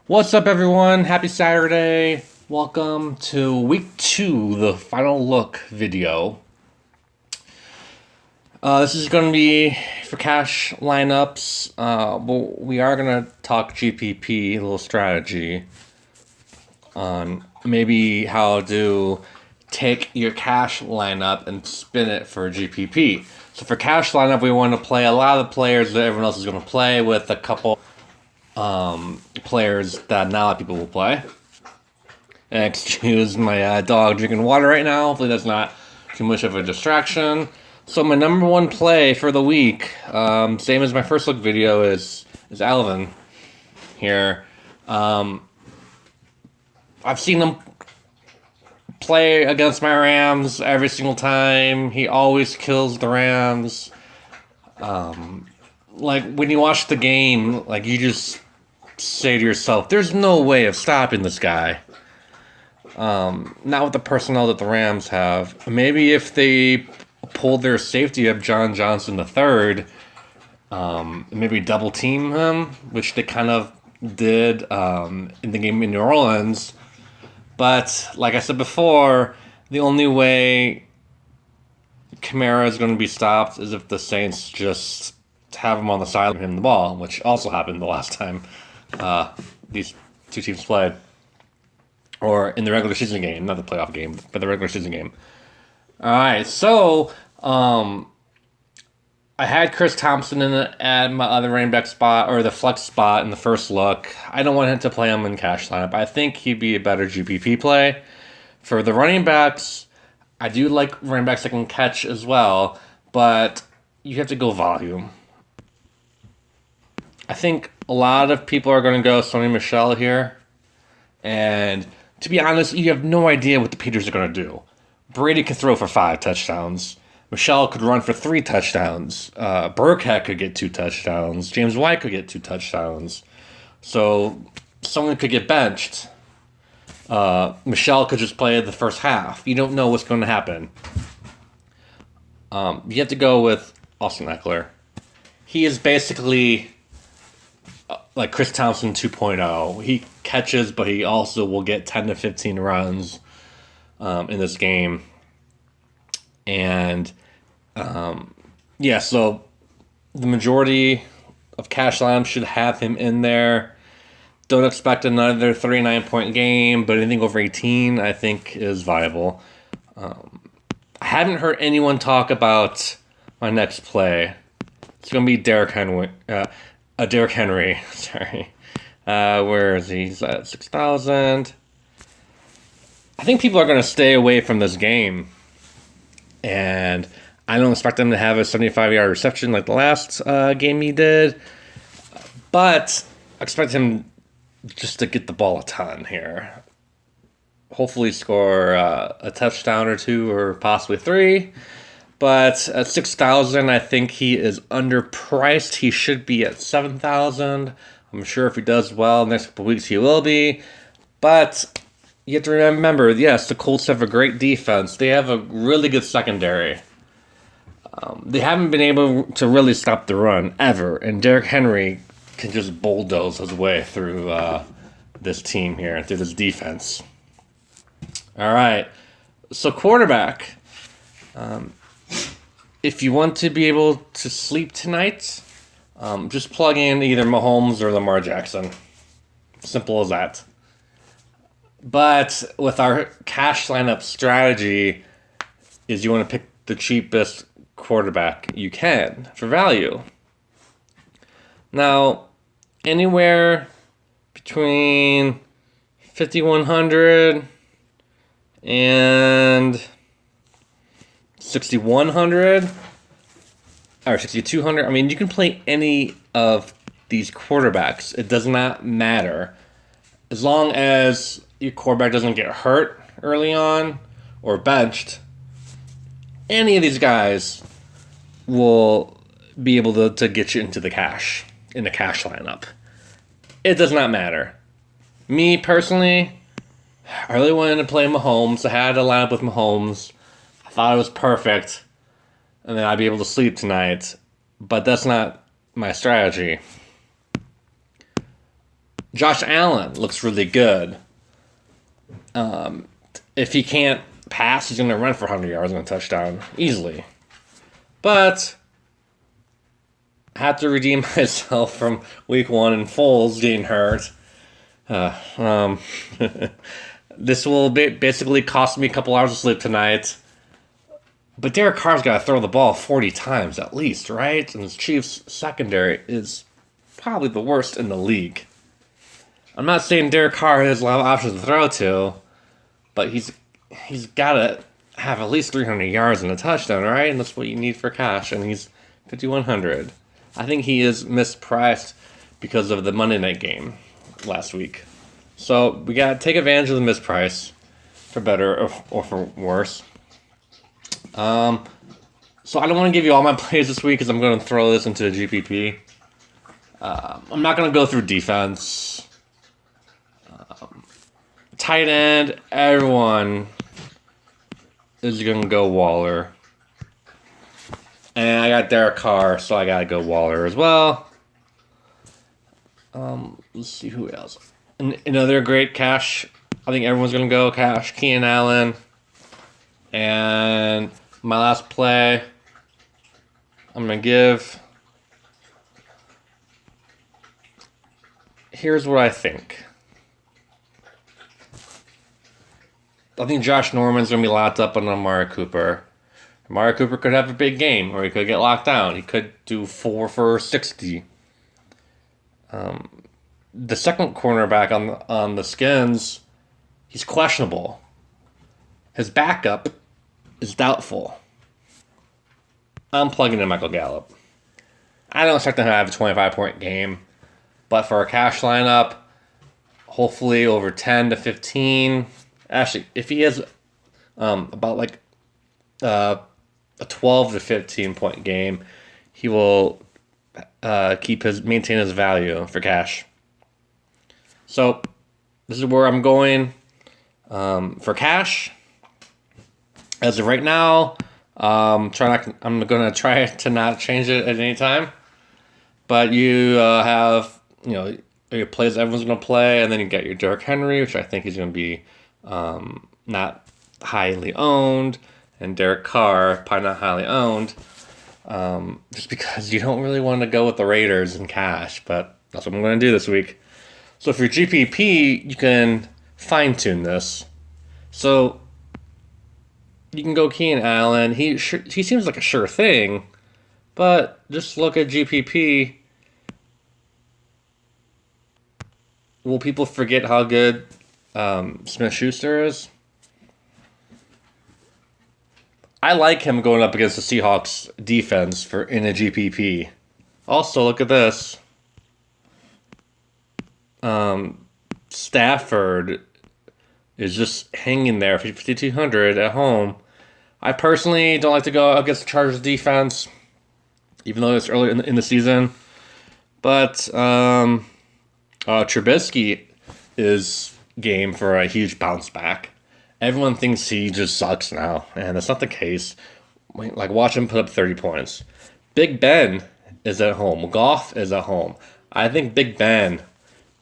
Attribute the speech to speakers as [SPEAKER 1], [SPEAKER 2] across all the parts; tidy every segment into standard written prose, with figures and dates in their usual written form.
[SPEAKER 1] What's up, everyone? Happy Saturday. Welcome to week 2, the final look video. This is going to be for cash lineups. We are going to talk GPP, a little strategy on maybe how to take your cash lineup and spin it for GPP. So for cash lineup, we want to play a lot of the players that everyone else is going to play with a couple players that not a lot of people will play. And excuse my dog drinking water right now. Hopefully that's not too much of a distraction. So my number one play for the week, same as my first look video, is Alvin here. I've seen him play against my Rams every single time. He always kills the Rams. Like, when you watch the game, like, you just say to yourself, there's no way of stopping this guy. Not with the personnel that the Rams have. Maybe if they pulled their safety up, John Johnson III, maybe double team him, which they kind of did in the game in New Orleans. But, like I said before, the only way Kamara is going to be stopped is if the Saints just have him on the side and him the ball, which also happened the last time these two teams played, or in the regular season game, not the playoff game, but the regular season game. All right, so I had Chris Thompson in at my other running back spot, or the flex spot in the first look. I don't want him to play him in cash lineup. I think he'd be a better GPP play. For the running backs, I do like running backs that can catch as well, but you have to go volume. I think a lot of people are going to go Sony Michel here. And to be honest, you have no idea what the Peters are going to do. Brady could throw for 5 touchdowns. Michel could run for 3 touchdowns. Burkhead could get 2 touchdowns. James White could get 2 touchdowns. So someone could get benched. Michel could just play the first half. You don't know what's going to happen. You have to go with Austin Eckler. He is basically like Chris Thompson 2.0. He catches, but he also will get 10 to 15 runs in this game. And, so the majority of cash lineups should have him in there. Don't expect another 39-point game, but anything over 18, I think, is viable. I haven't heard anyone talk about my next play. It's going to be Derrick Henry. Sorry. Where is he? He's at 6,000. I think people are going to stay away from this game. And I don't expect them to have a 75-yard reception like the last game he did. But I expect him just to get the ball a ton here. Hopefully score a touchdown or 2 or possibly 3. But at 6,000, I think he is underpriced. He should be at 7,000. I'm sure if he does well next couple weeks, he will be. But you have to remember, yes, the Colts have a great defense. They have a really good secondary. They haven't been able to really stop the run ever. And Derrick Henry can just bulldoze his way through this team here, through this defense. All right. So quarterback. If you want to be able to sleep tonight, just plug in either Mahomes or Lamar Jackson. Simple as that. But with our cash lineup strategy, is you want to pick the cheapest quarterback you can for value. Now, anywhere between 5,100 and 6,100 or 6,200. I mean, you can play any of these quarterbacks. It does not matter. As long as your quarterback doesn't get hurt early on or benched, any of these guys will be able to get you into the cash, in the cash lineup. It does not matter. Me, personally, I really wanted to play Mahomes. I had a lineup with Mahomes. I thought it was perfect, and then I'd be able to sleep tonight. But that's not my strategy. Josh Allen looks really good. If he can't pass, he's going to run for 100 yards and a touchdown easily. But I have to redeem myself from week 1 and Foles getting hurt. This will basically cost me a couple hours of sleep tonight. But Derek Carr's got to throw the ball 40 times at least, right? And his Chiefs' secondary is probably the worst in the league. I'm not saying Derek Carr has a lot of options to throw to, but he's got to have at least 300 yards and a touchdown, right? And that's what you need for cash, and he's 5,100. I think he is mispriced because of the Monday night game last week. So we got to take advantage of the misprice, for better or for worse. So I don't want to give you all my plays this week because I'm going to throw this into the GPP. I'm not going to go through defense. Tight end, everyone is going to go Waller. And I got Derek Carr, so I got to go Waller as well. Let's see who else. Another great cash. I think everyone's going to go cash. Keenan Allen. And my last play, I'm going to give. Here's what I think. I think Josh Norman's going to be locked up on Amari Cooper. Amari Cooper could have a big game, or he could get locked down. He could do 4 for 60. The second cornerback on the Skins, he's questionable. His backup is doubtful. I'm plugging in Michael Gallup. I don't expect him to have a 25-point game, but for a cash lineup, hopefully over 10 to 15. Actually, if he has about like a 12 to 15 point game, he will maintain his value for cash. So this is where I'm going for cash. As of right now, I'm going to try to not change it at any time. But you have your plays everyone's going to play, and then you get your Derrick Henry, which I think is going to be not highly owned, and Derek Carr, probably not highly owned, just because you don't really want to go with the Raiders in cash, but that's what I'm going to do this week. So for your GPP, you can fine-tune this. So you can go Keenan Allen. He seems like a sure thing, but just look at GPP. Will people forget how good Smith-Schuster is? I like him going up against the Seahawks defense in a GPP. Also, look at this. Stafford is just hanging there for 5,200 at home. I personally don't like to go against the Chargers defense, even though it's early in the season. But Trubisky is game for a huge bounce back. Everyone thinks he just sucks now, and that's not the case. Like, watch him put up 30 points. Big Ben is at home. Goff is at home. I think Big Ben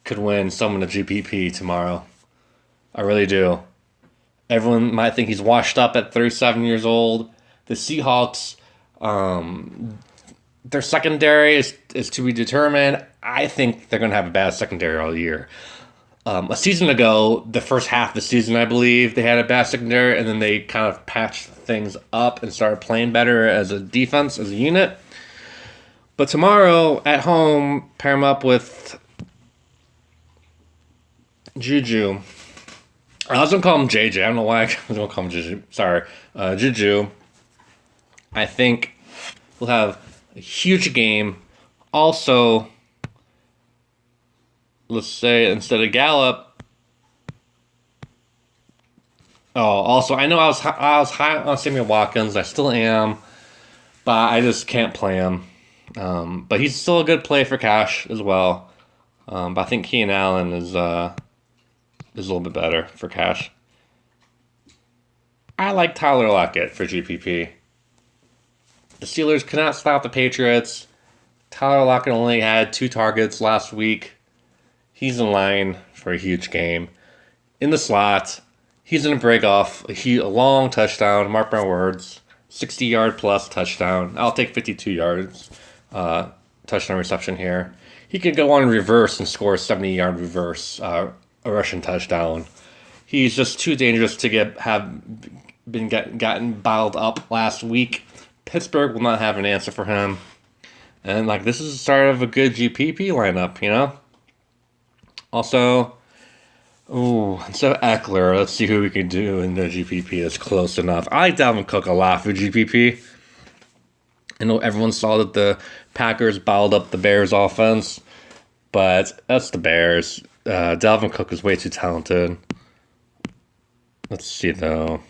[SPEAKER 1] could win some in the GPP tomorrow. I really do. Everyone might think he's washed up at 37 years old. The Seahawks, their secondary is to be determined. I think they're going to have a bad secondary all year. A season ago, the first half of the season, I believe, they had a bad secondary, and then they kind of patched things up and started playing better as a defense, as a unit. But tomorrow, at home, pair them up with Juju. I was going to call him JJ. I don't know why I was going to call him Juju. Sorry. Juju. I think will have a huge game. Also, let's say instead of Gallup. Also, I know I was high on Samuel Watkins. I still am, but I just can't play him. But he's still a good play for cash as well. But I think Keenan Allen is a little bit better for cash. I like Tyler Lockett for GPP. The Steelers could not stop the Patriots. Tyler Lockett only had 2 targets last week. He's in line for a huge game. In the slot, he's going to break off a long touchdown, mark my words, 60-yard plus touchdown. I'll take 52 yards touchdown reception here. He could go on reverse and score a 70-yard reverse, a Russian touchdown. He's just too dangerous to gotten bottled up last week. Pittsburgh will not have an answer for him. And, like, this is the start of a good GPP lineup, you know? Also, instead of Eckler, let's see who we can do in the GPP that's close enough. I like Dalvin Cook a lot for GPP. I know everyone saw that the Packers bottled up the Bears offense, but that's the Bears. Dalvin Cook is way too talented. Let's see, though.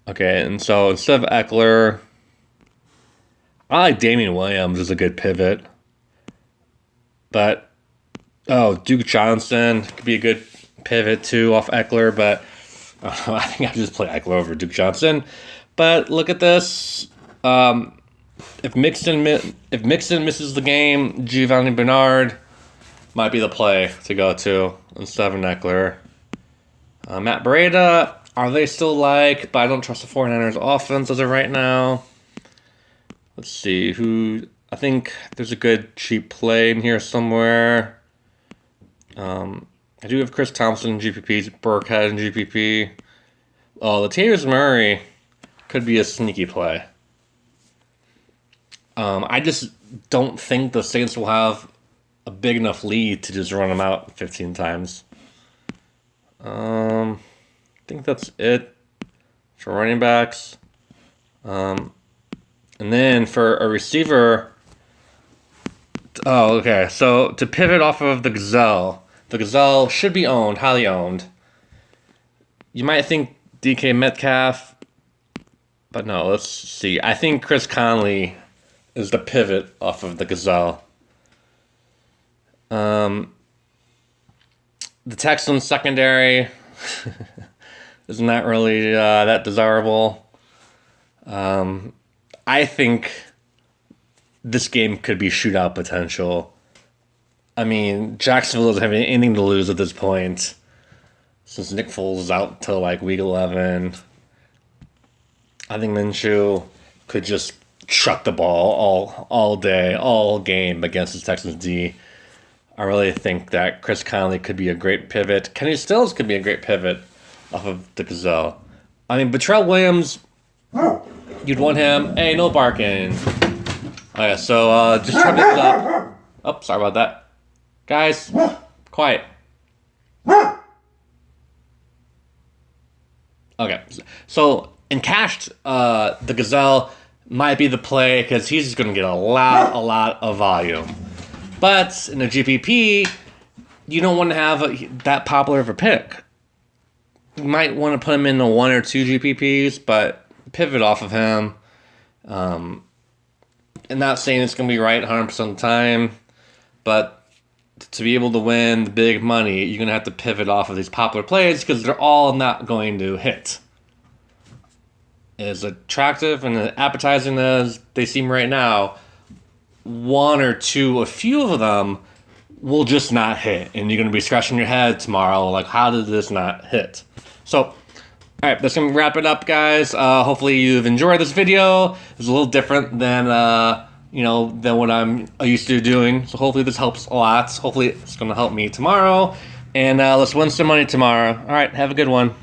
[SPEAKER 1] Okay, and so instead of Eckler, I like Damian Williams as a good pivot. But, Duke Johnson could be a good pivot too off Eckler, but I think I just play Eckler over Duke Johnson. But look at this. If Mixon misses the game, Giovanni Bernard might be the play to go to instead of an Eckler. Matt Breida, are they still liked? But I don't trust the 49ers offense as of right now. Let's see who. I think there's a good cheap play in here somewhere. I do have Chris Thompson in GPP, Burkhead in GPP. Latavius Murray could be a sneaky play. I just don't think the Saints will have a big enough lead to just run them out 15 times. I think that's it for running backs. And then for a receiver, okay. So to pivot off of the Gazelle should be owned, highly owned. You might think DK Metcalf, but no, let's see. I think Chris Conley is the pivot off of the Gazelle. The Texans secondary is not really that desirable. I think this game could be shootout potential. I mean, Jacksonville doesn't have anything to lose at this point, since Nick Foles is out till like week 11. I think Minshew could just chuck the ball all day, all game against the Texans D. I really think that Chris Conley could be a great pivot. Kenny Stills could be a great pivot off of the Gazelle. I mean, Betrell Williams, you'd want him. Hey, no barking. Okay, so just try this up. Oh, sorry about that. Guys, quiet. Okay, so in cashed, the Gazelle might be the play because he's going to get a lot of volume. But in a GPP, you don't want to have that popular of a pick. You might want to put him in the 1 or 2 GPPs, but pivot off of him. And not saying it's going to be right 100% of the time, but to be able to win the big money, you're going to have to pivot off of these popular plays because they're all not going to hit. As attractive and appetizing as they seem right now, 1 or 2, a few of them will just not hit. And you're going to be scratching your head tomorrow, like, how did this not hit? So, all right, that's going to wrap it up, guys. Hopefully you've enjoyed this video. It's a little different than than what I'm used to doing. So hopefully this helps a lot. Hopefully it's going to help me tomorrow. And let's win some money tomorrow. All right, have a good one.